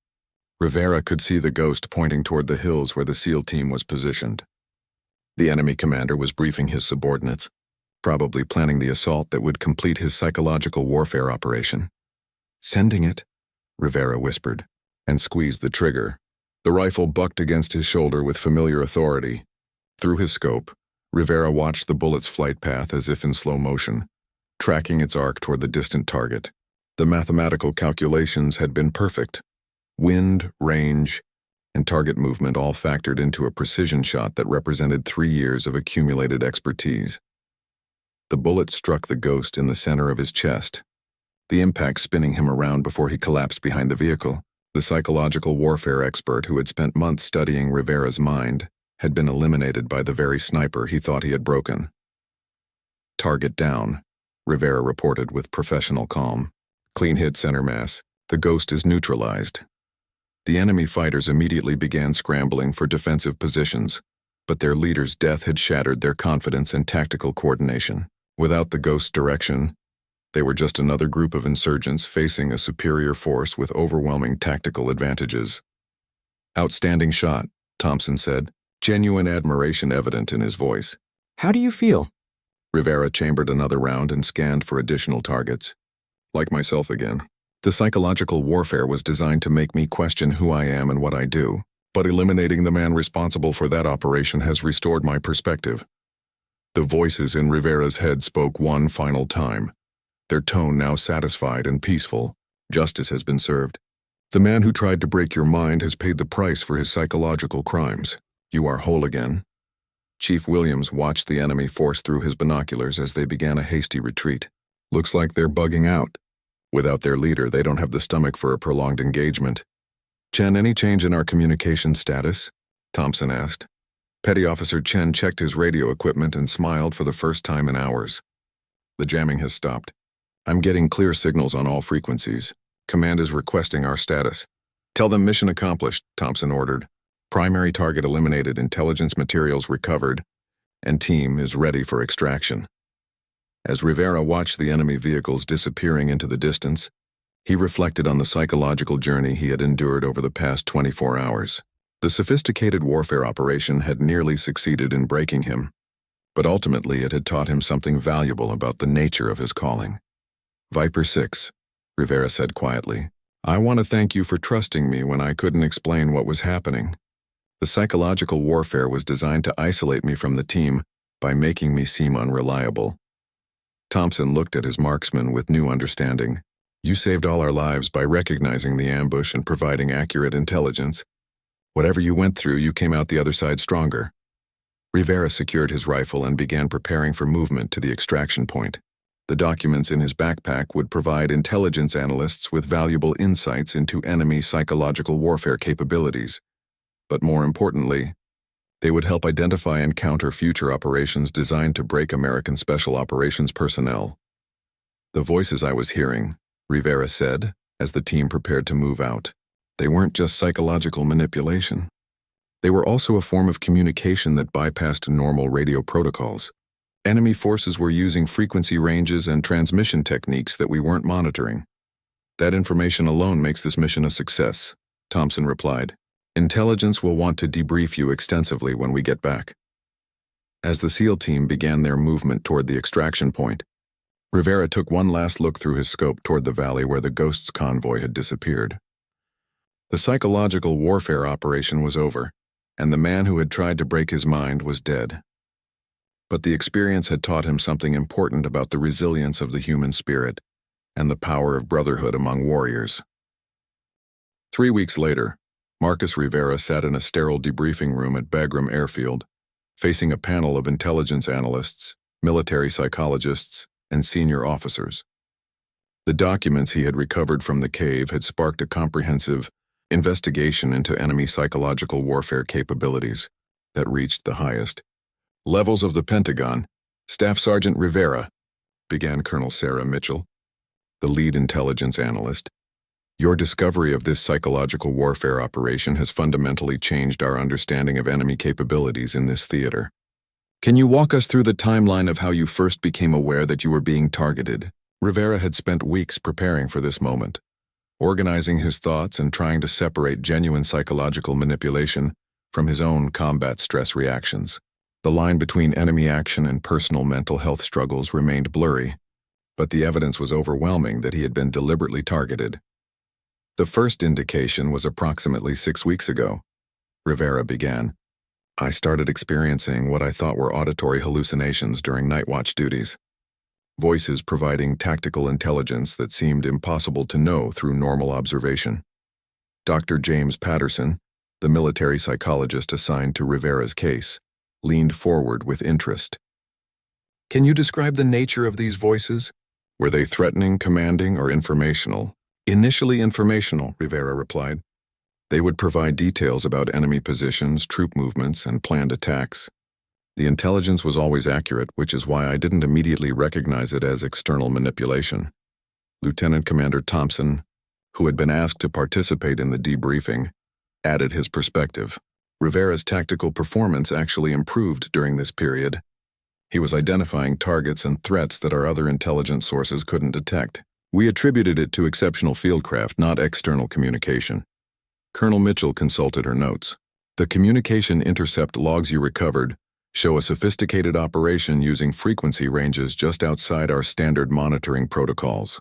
Rivera could see the Ghost pointing toward the hills where the SEAL team was positioned. The enemy commander was briefing his subordinates, probably planning the assault that would complete his psychological warfare operation. "Sending it," Rivera whispered, and squeezed the trigger. The rifle bucked against his shoulder with familiar authority. Through his scope, Rivera watched the bullet's flight path as if in slow motion, tracking its arc toward the distant target. The mathematical calculations had been perfect. Wind, range, and target movement all factored into a precision shot that represented 3 years of accumulated expertise. The bullet struck the Ghost in the center of his chest, the impact spinning him around before he collapsed behind the vehicle. The psychological warfare expert who had spent months studying Rivera's mind had been eliminated by the very sniper he thought he had broken. "Target down," Rivera reported with professional calm. "Clean hit, center mass. The Ghost is neutralized." The enemy fighters immediately began scrambling for defensive positions, but their leader's death had shattered their confidence and tactical coordination. Without the Ghost's direction, they were just another group of insurgents facing a superior force with overwhelming tactical advantages. "Outstanding shot," Thompson said, genuine admiration evident in his voice. "How do you feel?" Rivera chambered another round and scanned for additional targets. "Like myself again. The psychological warfare was designed to make me question who I am and what I do, but eliminating the man responsible for that operation has restored my perspective." The voices in Rivera's head spoke one final time, their tone now satisfied and peaceful. "Justice has been served. The man who tried to break your mind has paid the price for his psychological crimes. You are whole again." Chief Williams watched the enemy force through his binoculars as they began a hasty retreat. "Looks like they're bugging out. Without their leader, they don't have the stomach for a prolonged engagement." "Chen, any change in our communication status?" Thompson asked. Petty Officer Chen checked his radio equipment and smiled for the first time in hours. "The jamming has stopped. I'm getting clear signals on all frequencies. Command is requesting our status." "Tell them mission accomplished," Thompson ordered. "Primary target eliminated, intelligence materials recovered, and team is ready for extraction." As Rivera watched the enemy vehicles disappearing into the distance, he reflected on the psychological journey he had endured over the past 24 hours. The sophisticated warfare operation had nearly succeeded in breaking him, but ultimately it had taught him something valuable about the nature of his calling. "Viper 6, Rivera said quietly, "I want to thank you for trusting me when I couldn't explain what was happening. The psychological warfare was designed to isolate me from the team by making me seem unreliable. Thompson looked at his marksman with new understanding. You saved all our lives by recognizing the ambush and providing accurate intelligence. Whatever you went through, you came out the other side stronger. Rivera secured his rifle and began preparing for movement to the extraction point. The documents in his backpack would provide intelligence analysts with valuable insights into enemy psychological warfare capabilities. But more importantly, they would help identify and counter future operations designed to break American Special Operations personnel. The voices I was hearing, Rivera said, as the team prepared to move out, they weren't just psychological manipulation. They were also a form of communication that bypassed normal radio protocols. Enemy forces were using frequency ranges and transmission techniques that we weren't monitoring. That information alone makes this mission a success, Thompson replied. Intelligence will want to debrief you extensively when we get back. As the SEAL team began their movement toward the extraction point, Rivera took one last look through his scope toward the valley where the Ghosts convoy had disappeared. The psychological warfare operation was over, and the man who had tried to break his mind was dead. But the experience had taught him something important about the resilience of the human spirit and the power of brotherhood among warriors. 3 weeks later, Marcus Rivera sat in a sterile debriefing room at Bagram Airfield, facing a panel of intelligence analysts, military psychologists, and senior officers. The documents he had recovered from the cave had sparked a comprehensive investigation into enemy psychological warfare capabilities that reached the highest levels of the Pentagon. Staff Sergeant Rivera, began Colonel Sarah Mitchell, the lead intelligence analyst. Your discovery of this psychological warfare operation has fundamentally changed our understanding of enemy capabilities in this theater. Can you walk us through the timeline of how you first became aware that you were being targeted? Rivera had spent weeks preparing for this moment, organizing his thoughts and trying to separate genuine psychological manipulation from his own combat stress reactions. The line between enemy action and personal mental health struggles remained blurry, but the evidence was overwhelming that he had been deliberately targeted. The first indication was approximately 6 weeks ago. Rivera began. I started experiencing what I thought were auditory hallucinations during night watch duties. Voices providing tactical intelligence that seemed impossible to know through normal observation. Dr. James Patterson, the military psychologist assigned to Rivera's case, leaned forward with interest. Can you describe the nature of these voices? Were they threatening, commanding, or informational? Initially informational, Rivera replied. They would provide details about enemy positions, troop movements, and planned attacks. The intelligence was always accurate, which is why I didn't immediately recognize it as external manipulation. Lieutenant Commander Thompson, who had been asked to participate in the debriefing, added his perspective. Rivera's tactical performance actually improved during this period. He was identifying targets and threats that our other intelligence sources couldn't detect. We attributed it to exceptional fieldcraft, not external communication. Colonel Mitchell consulted her notes. The communication intercept logs you recovered show a sophisticated operation using frequency ranges just outside our standard monitoring protocols.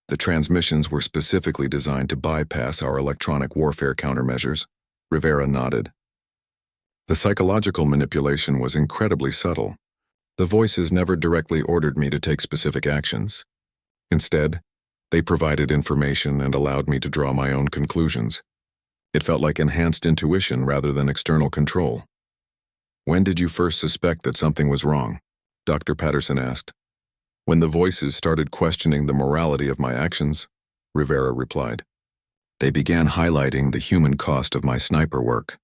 The transmissions were specifically designed to bypass our electronic warfare countermeasures. Rivera nodded. The psychological manipulation was incredibly subtle. The voices never directly ordered me to take specific actions. Instead, they provided information and allowed me to draw my own conclusions. It felt like enhanced intuition rather than external control. When did you first suspect that something was wrong? Dr. Patterson asked. When the voices started questioning the morality of my actions, Rivera replied. They began highlighting the human cost of my sniper work,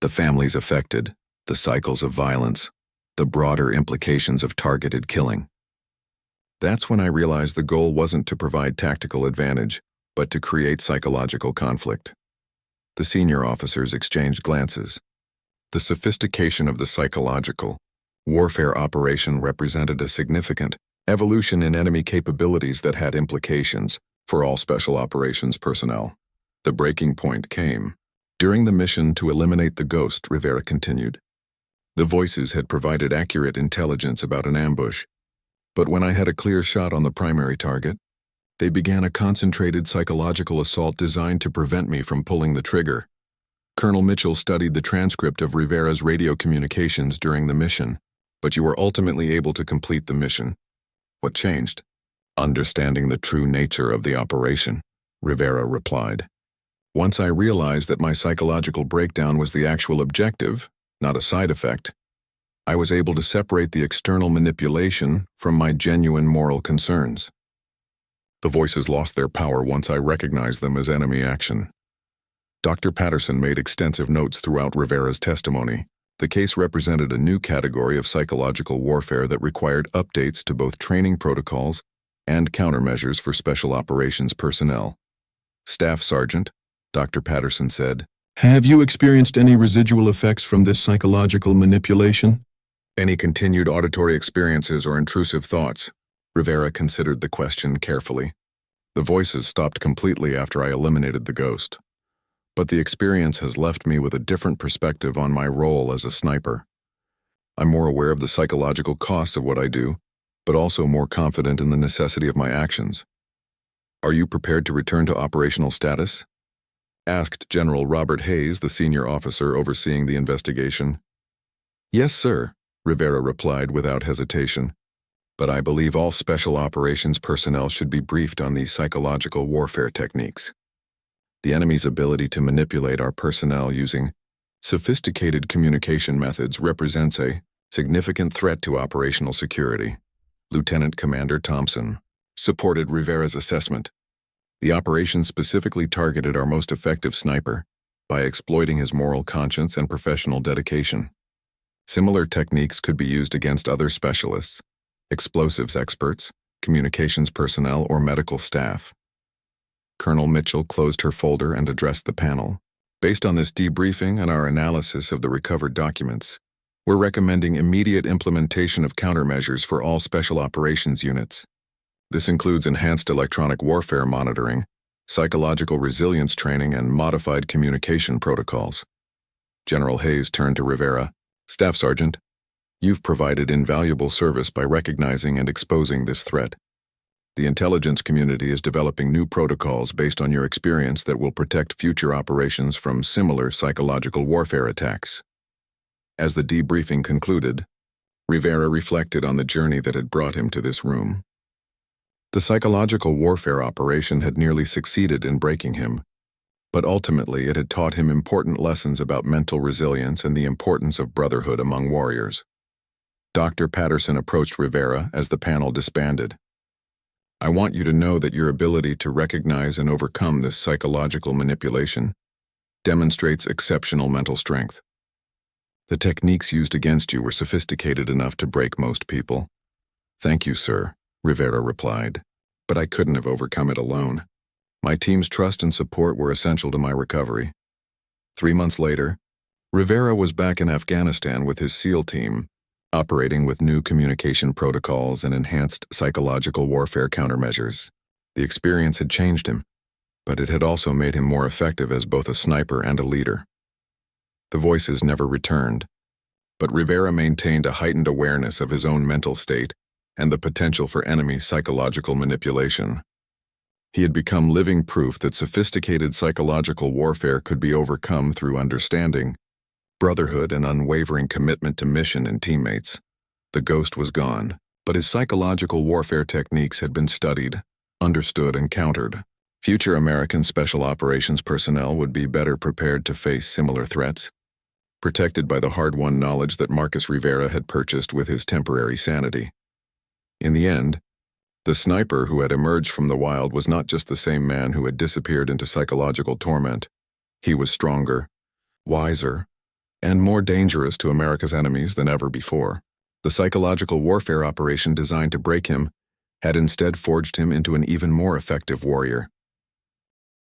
the families affected, the cycles of violence, the broader implications of targeted killing. That's when I realized the goal wasn't to provide tactical advantage, but to create psychological conflict. The senior officers exchanged glances. The sophistication of the psychological warfare operation represented a significant evolution in enemy capabilities that had implications for all special operations personnel. The breaking point came during the mission to eliminate the Ghost, Rivera continued. The voices had provided accurate intelligence about an ambush, but when I had a clear shot on the primary target, they began a concentrated psychological assault designed to prevent me from pulling the trigger. Colonel Mitchell studied the transcript of Rivera's radio communications during the mission, but you were ultimately able to complete the mission. What changed? Understanding the true nature of the operation, Rivera replied. Once I realized that my psychological breakdown was the actual objective, not a side effect, I was able to separate the external manipulation from my genuine moral concerns. The voices lost their power once I recognized them as enemy action. Dr. Patterson made extensive notes throughout Rivera's testimony. The case represented a new category of psychological warfare that required updates to both training protocols and countermeasures for special operations personnel. Staff Sergeant, Dr. Patterson said, "Have you experienced any residual effects from this psychological manipulation? Any continued auditory experiences or intrusive thoughts?" Rivera considered the question carefully. The voices stopped completely after I eliminated the ghost. But the experience has left me with a different perspective on my role as a sniper. I'm more aware of the psychological costs of what I do, but also more confident in the necessity of my actions. Are you prepared to return to operational status? Asked General Robert Hayes, the senior officer overseeing the investigation. Yes, sir, Rivera replied without hesitation. But I believe all special operations personnel should be briefed on these psychological warfare techniques. The enemy's ability to manipulate our personnel using sophisticated communication methods represents a significant threat to operational security. Lieutenant Commander Thompson supported Rivera's assessment. The operation specifically targeted our most effective sniper by exploiting his moral conscience and professional dedication. Similar techniques could be used against other specialists, explosives experts, communications personnel, or medical staff. Colonel Mitchell closed her folder and addressed the panel. Based on this debriefing and our analysis of the recovered documents, we're recommending immediate implementation of countermeasures for all special operations units. This includes enhanced electronic warfare monitoring, psychological resilience training, and modified communication protocols. General Hayes turned to Rivera. Staff Sergeant, you've provided invaluable service by recognizing and exposing this threat. The intelligence community is developing new protocols based on your experience that will protect future operations from similar psychological warfare attacks. As the debriefing concluded, Rivera reflected on the journey that had brought him to this room. The psychological warfare operation had nearly succeeded in breaking him, but ultimately it had taught him important lessons about mental resilience and the importance of brotherhood among warriors. Dr. Patterson approached Rivera as the panel disbanded. I want you to know that your ability to recognize and overcome this psychological manipulation demonstrates exceptional mental strength. The techniques used against you were sophisticated enough to break most people. Thank you, sir, Rivera replied, but I couldn't have overcome it alone. My team's trust and support were essential to my recovery. 3 months later, Rivera was back in Afghanistan with his SEAL team, operating with new communication protocols and enhanced psychological warfare countermeasures. The experience had changed him, but it had also made him more effective as both a sniper and a leader. The voices never returned, but Rivera maintained a heightened awareness of his own mental state and the potential for enemy psychological manipulation. He had become living proof that sophisticated psychological warfare could be overcome through understanding, brotherhood, and unwavering commitment to mission and teammates. The ghost was gone, but his psychological warfare techniques had been studied, understood, and countered. Future American Special Operations personnel would be better prepared to face similar threats, protected by the hard-won knowledge that Marcus Rivera had purchased with his temporary sanity. In the end, the sniper who had emerged from the wild was not just the same man who had disappeared into psychological torment. He was stronger, wiser, and more dangerous to America's enemies than ever before. The psychological warfare operation designed to break him had instead forged him into an even more effective warrior.